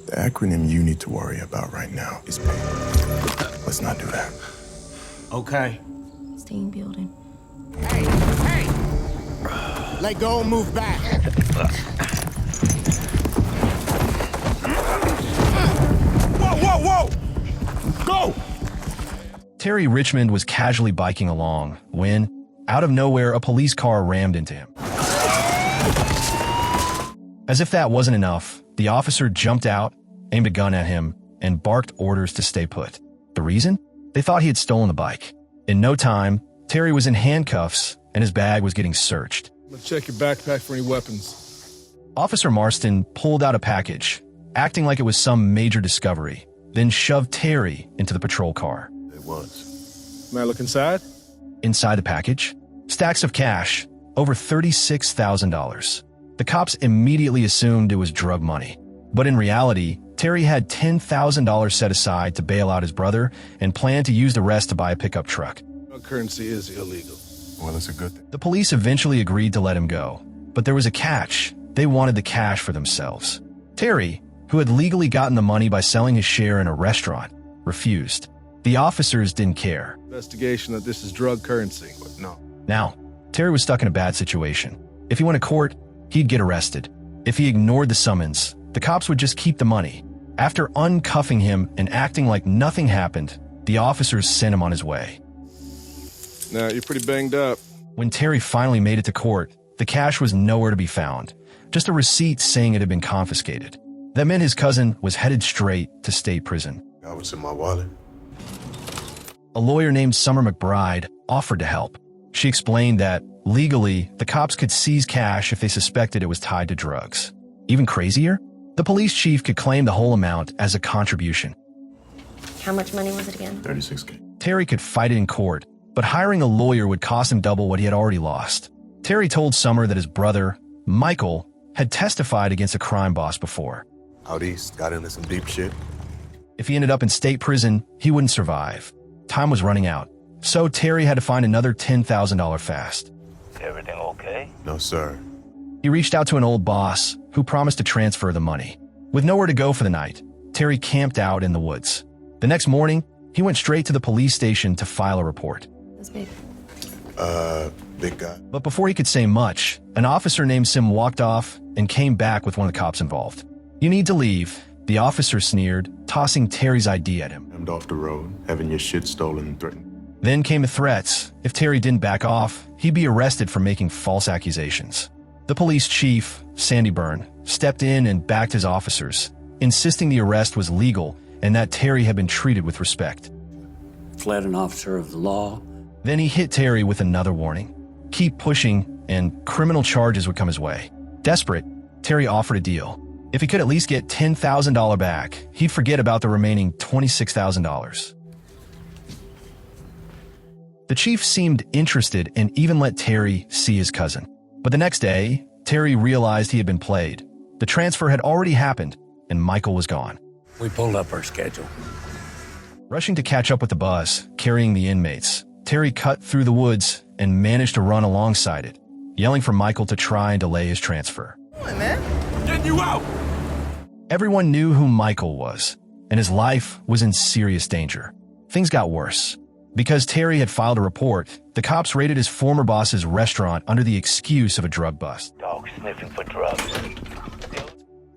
The acronym you need to worry about right now is PAIN. Let's not do that. Okay. Team building. Hey, hey! Let go and move back. Whoa! Go! Terry Richmond was casually biking along when, out of nowhere, a police car rammed into him. As if that wasn't enough, the officer jumped out, aimed a gun at him, and barked orders to stay put. The reason? They thought he had stolen the bike. In no time, Terry was in handcuffs and his bag was getting searched. I'm gonna check your backpack for any weapons. Officer Marston pulled out a package, acting like it was some major discovery, then shoved Terry into the patrol car. It was. May I look inside? Inside the package, stacks of cash, over $36,000. The cops immediately assumed it was drug money. But in reality, Terry had $10,000 set aside to bail out his brother and planned to use the rest to buy a pickup truck. Drug currency is illegal. Well, it's a good thing. The police eventually agreed to let him go, but there was a catch. They wanted the cash for themselves. Terry, who had legally gotten the money by selling his share in a restaurant, refused. The officers didn't care. Investigation that this is drug currency, but no. Now, Terry was stuck in a bad situation. If he went to court, he'd get arrested. If he ignored the summons, the cops would just keep the money. After uncuffing him and acting like nothing happened, the officers sent him on his way. Now, you're pretty banged up. When Terry finally made it to court, the cash was nowhere to be found. Just a receipt saying it had been confiscated. That meant his cousin was headed straight to state prison. That was in my wallet. A lawyer named Summer McBride offered to help. She explained that, legally, the cops could seize cash if they suspected it was tied to drugs. Even crazier, the police chief could claim the whole amount as a contribution. How much money was it again? $36K. Terry could fight it in court, but hiring a lawyer would cost him double what he had already lost. Terry told Summer that his brother, Michael, had testified against a crime boss before. Out east, got into some deep shit. If he ended up in state prison, he wouldn't survive. Time was running out, so Terry had to find another $10,000 fast. Everything okay? No, sir. He reached out to an old boss who promised to transfer the money. With nowhere to go for the night, Terry camped out in the woods. The next morning, he went straight to the police station to file a report. That's big. Big guy. But before he could say much, an officer named Sim walked off and came back with one of the cops involved. "You need to leave," the officer sneered, tossing Terry's ID at him. I'm off the road, having your shit stolen and threatened. Then came the threats. If Terry didn't back off, he'd be arrested for making false accusations. The police chief, Sandy Byrne, stepped in and backed his officers, insisting the arrest was legal and that Terry had been treated with respect. Fled an officer of the law. Then he hit Terry with another warning. Keep pushing, and criminal charges would come his way. Desperate, Terry offered a deal. If he could at least get $10,000 back, he'd forget about the remaining $26,000. The chief seemed interested and even let Terry see his cousin. But the next day, Terry realized he had been played. The transfer had already happened, and Michael was gone. We pulled up our schedule. Rushing to catch up with the bus, carrying the inmates, Terry cut through the woods and managed to run alongside it, yelling for Michael to try and delay his transfer. Come on, man. Getting you out! Everyone knew who Michael was, and his life was in serious danger. Things got worse. Because Terry had filed a report, the cops raided his former boss's restaurant under the excuse of a drug bust. Dog sniffing for drugs.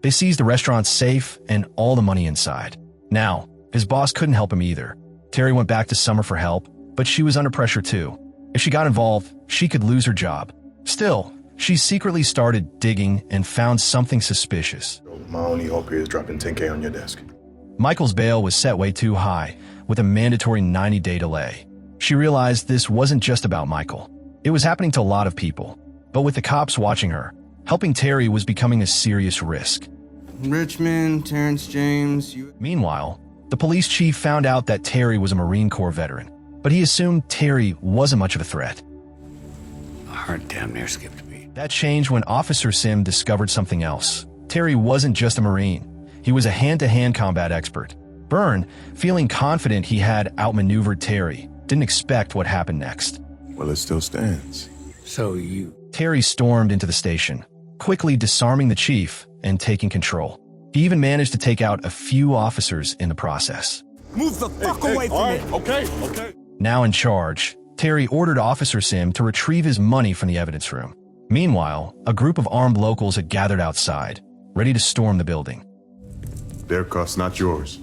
They seized the restaurant's safe and all the money inside. Now, his boss couldn't help him either. Terry went back to Summer for help, but she was under pressure too. If she got involved, she could lose her job. Still, she secretly started digging and found something suspicious. My only hope here is dropping $10K on your desk. Michael's bail was set way too high, with a mandatory 90-day delay. She realized this wasn't just about Michael. It was happening to a lot of people. But with the cops watching her, helping Terry was becoming a serious risk. Richmond, Terrence James, you... Meanwhile, the police chief found out that Terry was a Marine Corps veteran, but he assumed Terry wasn't much of a threat. My heart damn near skipped a beat. That changed when Officer Sim discovered something else. Terry wasn't just a Marine. He was a hand-to-hand combat expert. Byrne, feeling confident he had outmaneuvered Terry, didn't expect what happened next. Well, it still stands. So you... Terry stormed into the station, quickly disarming the chief and taking control. He even managed to take out a few officers in the process. Move the fuck away from it. Okay. Now in charge, Terry ordered Officer Sim to retrieve his money from the evidence room. Meanwhile, a group of armed locals had gathered outside, ready to storm the building. Their cuffs, not yours.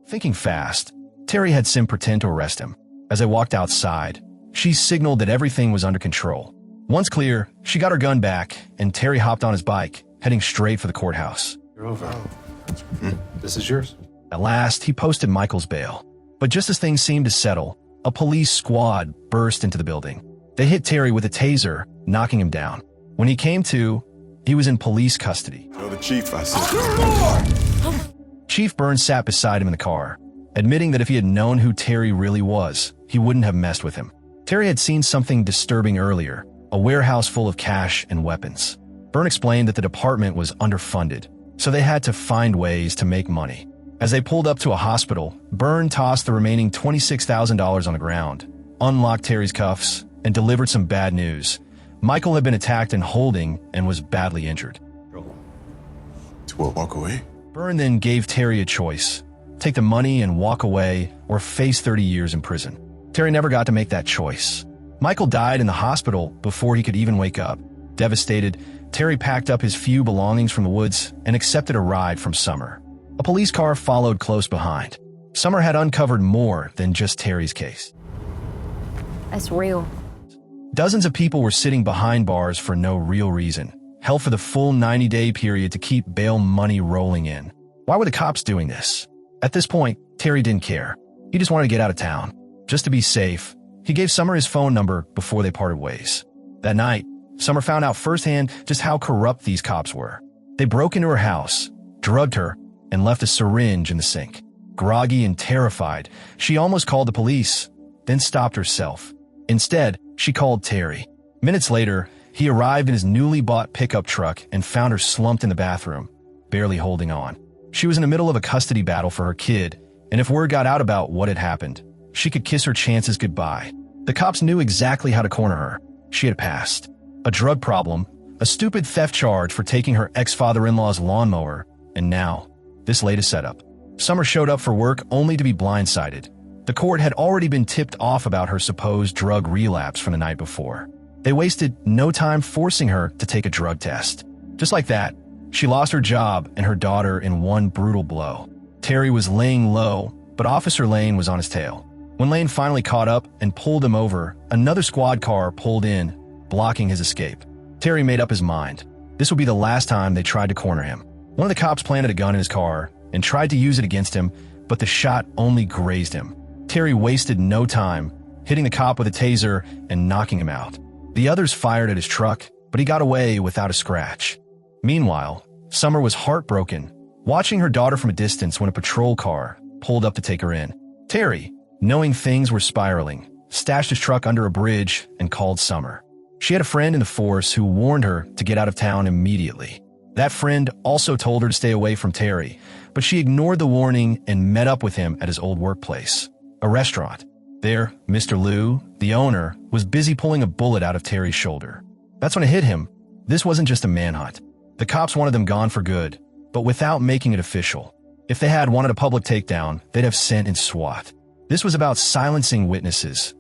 Thinking fast, Terry had Sim pretend to arrest him. As they walked outside, she signaled that everything was under control. Once clear, she got her gun back, and Terry hopped on his bike, heading straight for the courthouse. You're over. This is yours. At last, he posted Michael's bail. But just as things seemed to settle, a police squad burst into the building. They hit Terry with a taser, knocking him down. When he came to, he was in police custody. Tell the chief I said. Chief Burns sat beside him in the car, admitting that if he had known who Terry really was, he wouldn't have messed with him. Terry had seen something disturbing earlier, a warehouse full of cash and weapons. Byrne explained that the department was underfunded, so they had to find ways to make money. As they pulled up to a hospital, Byrne tossed the remaining $26,000 on the ground, unlocked Terry's cuffs, and delivered some bad news. Michael had been attacked in holding and was badly injured. To what, walk away? Byrne then gave Terry a choice: take the money and walk away, or face 30 years in prison. Terry never got to make that choice. Michael died in the hospital before he could even wake up. Devastated, Terry packed up his few belongings from the woods and accepted a ride from Summer. A police car followed close behind. Summer had uncovered more than just Terry's case. That's real. Dozens of people were sitting behind bars for no real reason, held for the full 90-day period to keep bail money rolling in. Why were the cops doing this? At this point, Terry didn't care. He just wanted to get out of town. Just to be safe, he gave Summer his phone number before they parted ways. That night, Summer found out firsthand just how corrupt these cops were. They broke into her house, drugged her, and left a syringe in the sink. Groggy and terrified, she almost called the police, then stopped herself. Instead, she called Terry. Minutes later, he arrived in his newly bought pickup truck and found her slumped in the bathroom, barely holding on. She was in the middle of a custody battle for her kid, and if word got out about what had happened, she could kiss her chances goodbye. The cops knew exactly how to corner her. She had passed. A drug problem, a stupid theft charge for taking her ex-father-in-law's lawnmower, and now, this latest setup. Summer showed up for work only to be blindsided. The court had already been tipped off about her supposed drug relapse from the night before. They wasted no time forcing her to take a drug test. Just like that, she lost her job and her daughter in one brutal blow. Terry was laying low, but Officer Lane was on his tail. When Lane finally caught up and pulled him over, another squad car pulled in, blocking his escape. Terry made up his mind. This would be the last time they tried to corner him. One of the cops planted a gun in his car and tried to use it against him, but the shot only grazed him. Terry wasted no time, hitting the cop with a taser and knocking him out. The others fired at his truck, but he got away without a scratch. Meanwhile, Summer was heartbroken, watching her daughter from a distance when a patrol car pulled up to take her in. Terry, knowing things were spiraling, stashed his truck under a bridge and called Summer. She had a friend in the force who warned her to get out of town immediately. That friend also told her to stay away from Terry, but she ignored the warning and met up with him at his old workplace, a restaurant. There, Mr. Liu, the owner, was busy pulling a bullet out of Terry's shoulder. That's when it hit him. This wasn't just a manhunt. The cops wanted them gone for good, but without making it official. If they had wanted a public takedown, they'd have sent in SWAT. This was about silencing witnesses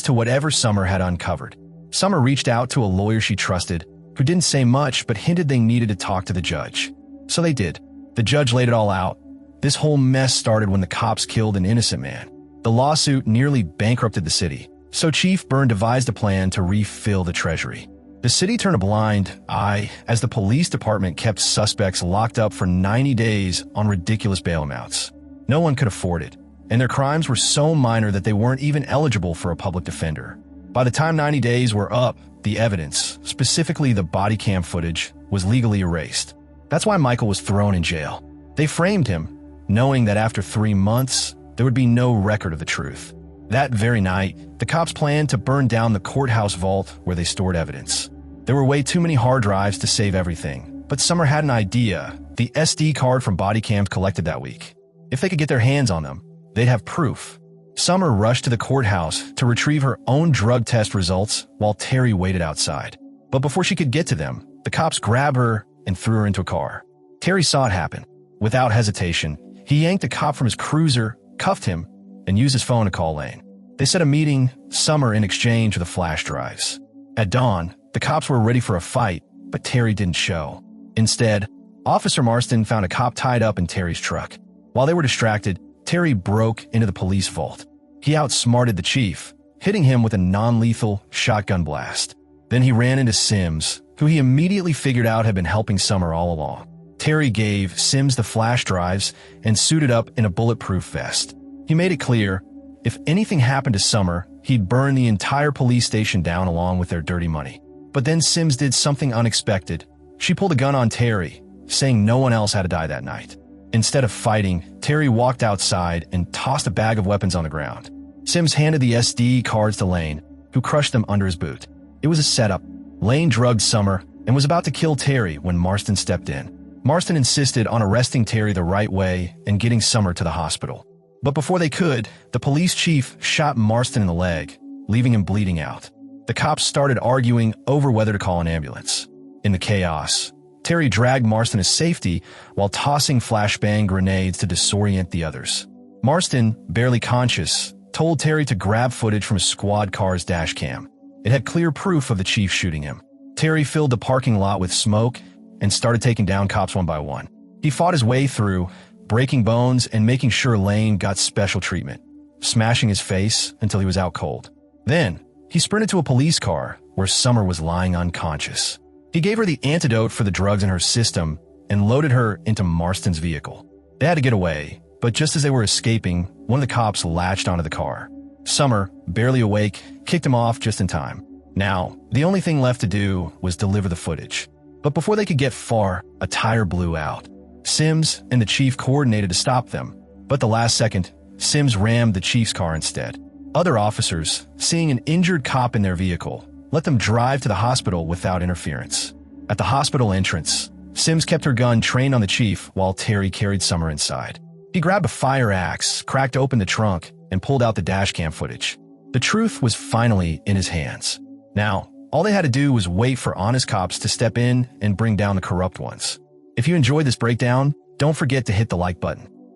to whatever Summer had uncovered. Summer reached out to a lawyer she trusted, who didn't say much but hinted they needed to talk to the judge. So they did. The judge laid it all out. This whole mess started when the cops killed an innocent man. The lawsuit nearly bankrupted the city, so Chief Byrne devised a plan to refill the treasury. The city turned a blind eye as the police department kept suspects locked up for 90 days on ridiculous bail amounts. No one could afford it, and their crimes were so minor that they weren't even eligible for a public defender. By the time 90 days were up, the evidence, specifically the body cam footage, was legally erased. That's why Michael was thrown in jail. They framed him, knowing that after 3 months, there would be no record of the truth. That very night, the cops planned to burn down the courthouse vault where they stored evidence. There were way too many hard drives to save everything, but Summer had an idea: the SD card from body cams collected that week. If they could get their hands on them, they'd have proof. Summer rushed to the courthouse to retrieve her own drug test results while Terry waited outside. But before she could get to them, the cops grabbed her and threw her into a car. Terry saw it happen. Without hesitation, he yanked a cop from his cruiser, cuffed him, and used his phone to call Lane. They set a meeting, Summer in exchange for the flash drives. At dawn, the cops were ready for a fight, but Terry didn't show. Instead, Officer Marston found a cop tied up in Terry's truck. While they were distracted, Terry broke into the police vault. He outsmarted the chief, hitting him with a non-lethal shotgun blast. Then he ran into Sims, who he immediately figured out had been helping Summer all along. Terry gave Sims the flash drives and suited up in a bulletproof vest. He made it clear, if anything happened to Summer, he'd burn the entire police station down along with their dirty money. But then Sims did something unexpected. She pulled a gun on Terry, saying no one else had to die that night. Instead of fighting, Terry walked outside and tossed a bag of weapons on the ground. Sims handed the SD cards to Lane, who crushed them under his boot. It was a setup. Lane drugged Summer and was about to kill Terry when Marston stepped in. Marston insisted on arresting Terry the right way and getting Summer to the hospital. But before they could, the police chief shot Marston in the leg, leaving him bleeding out. The cops started arguing over whether to call an ambulance. In the chaos, Terry dragged Marston to safety while tossing flashbang grenades to disorient the others. Marston, barely conscious, told Terry to grab footage from a squad car's dash cam. It had clear proof of the chief shooting him. Terry filled the parking lot with smoke and started taking down cops one by one. He fought his way through, breaking bones and making sure Lane got special treatment, smashing his face until he was out cold. Then, he sprinted to a police car where Summer was lying unconscious. He gave her the antidote for the drugs in her system and loaded her into Marston's vehicle. They had to get away, but just as they were escaping, one of the cops latched onto the car. Summer, barely awake, kicked him off just in time. Now, the only thing left to do was deliver the footage. But before they could get far, a tire blew out. Sims and the chief coordinated to stop them, but the last second, Sims rammed the chief's car instead. Other officers, seeing an injured cop in their vehicle, let them drive to the hospital without interference. At the hospital entrance, Sims kept her gun trained on the chief while Terry carried Summer inside. He grabbed a fire axe, cracked open the trunk, and pulled out the dashcam footage. The truth was finally in his hands. Now, all they had to do was wait for honest cops to step in and bring down the corrupt ones. If you enjoyed this breakdown, don't forget to hit the like button.